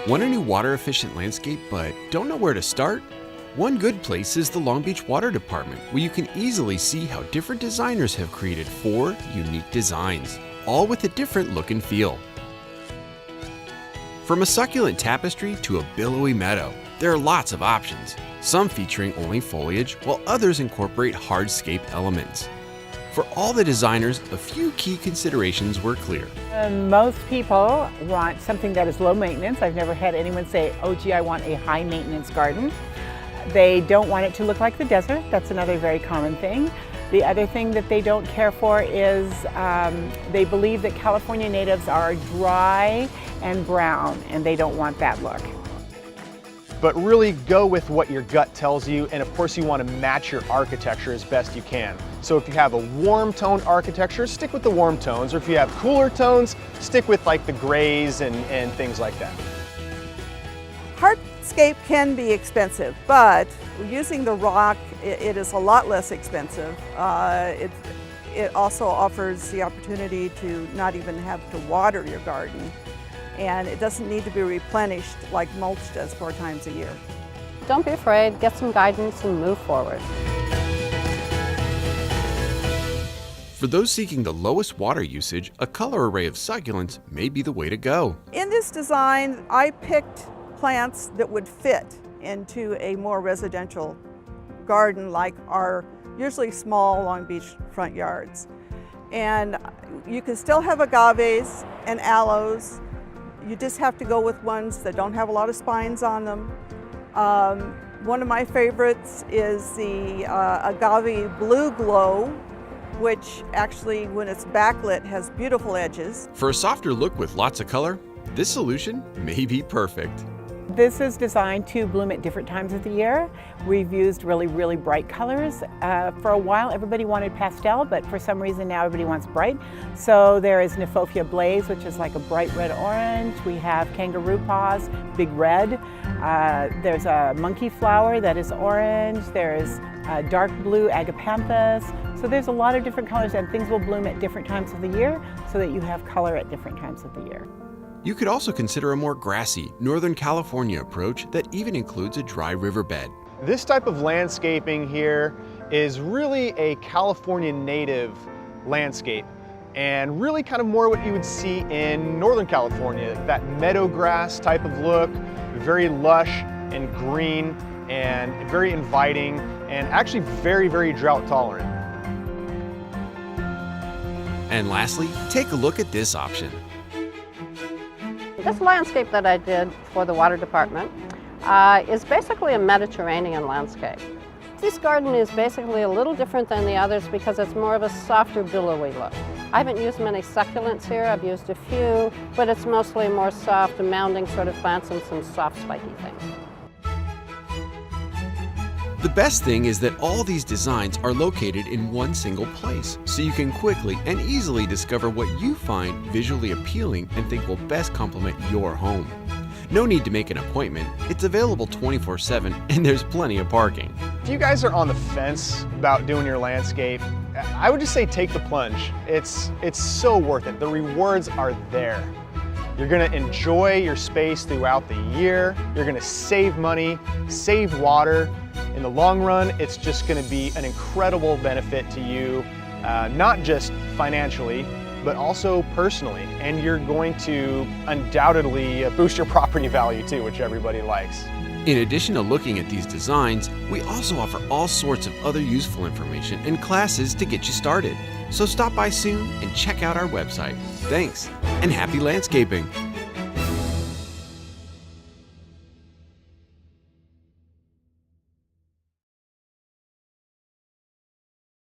Want a new water-efficient landscape but don't know where to start? One good place is the Long Beach Water Department, where you can easily see how different designers have created 4 unique designs, all with a different look and feel. From a succulent tapestry to a billowy meadow, there are lots of options, some featuring only foliage, while others incorporate hardscape elements. For all the designers, a few key considerations were clear. Most people want something that is low maintenance. I've never had anyone say, oh gee, I want a high maintenance garden. They don't want it to look like the desert. That's another very common thing. The other thing that they don't care for is they believe that California natives are dry and brown, and they don't want that look. But really go with what your gut tells you, and of course you want to match your architecture as best you can. So if you have a warm toned architecture, stick with the warm tones, or if you have cooler tones, stick with like the grays and things like that. Hardscape can be expensive, but using the rock, it is a lot less expensive. It also offers the opportunity to not even have to water your garden. And it doesn't need to be replenished like mulch does 4 times a year. Don't be afraid, get some guidance and move forward. For those seeking the lowest water usage, a color array of succulents may be the way to go. In this design, I picked plants that would fit into a more residential garden like our usually small Long Beach front yards. And you can still have agaves and aloes. You just have to go with ones that don't have a lot of spines on them. One of my favorites is the Agave Blue Glow, which actually, when it's backlit, has beautiful edges. For a softer look with lots of color, this solution may be perfect. This is designed to bloom at different times of the year. We've used really bright colors. For a while, everybody wanted pastel, but for some reason now everybody wants bright. So there is Nephofia Blaze, which is like a bright red orange. We have kangaroo paws, big red. There's a monkey flower that is orange. There's dark blue agapanthus. So there's a lot of different colors, and things will bloom at different times of the year so that you have color at different times of the year. You could also consider a more grassy, Northern California approach that even includes a dry riverbed. This type of landscaping here is really a California native landscape, and really kind of more what you would see in Northern California, that meadow grass type of look, very lush and green and very inviting, and actually very drought tolerant. And lastly, take a look at this option. This landscape that I did for the water department is basically a Mediterranean landscape. This garden is basically a little different than the others because it's more of a softer, billowy look. I haven't used many succulents here, I've used a few, but it's mostly more soft, mounding sort of plants and some soft, spiky things. The best thing is that all these designs are located in one single place, so you can quickly and easily discover what you find visually appealing and think will best complement your home. No need to make an appointment, it's available 24/7 and there's plenty of parking. If you guys are on the fence about doing your landscape, I would just say take the plunge. It's so worth it. The rewards are there. You're gonna enjoy your space throughout the year. You're gonna save money, save water. In the long run, it's just gonna be an incredible benefit to you, not just financially, but also personally. And you're going to undoubtedly boost your property value too, which everybody likes. In addition to looking at these designs, we also offer all sorts of other useful information and classes to get you started. So stop by soon and check out our website. Thanks, and happy landscaping!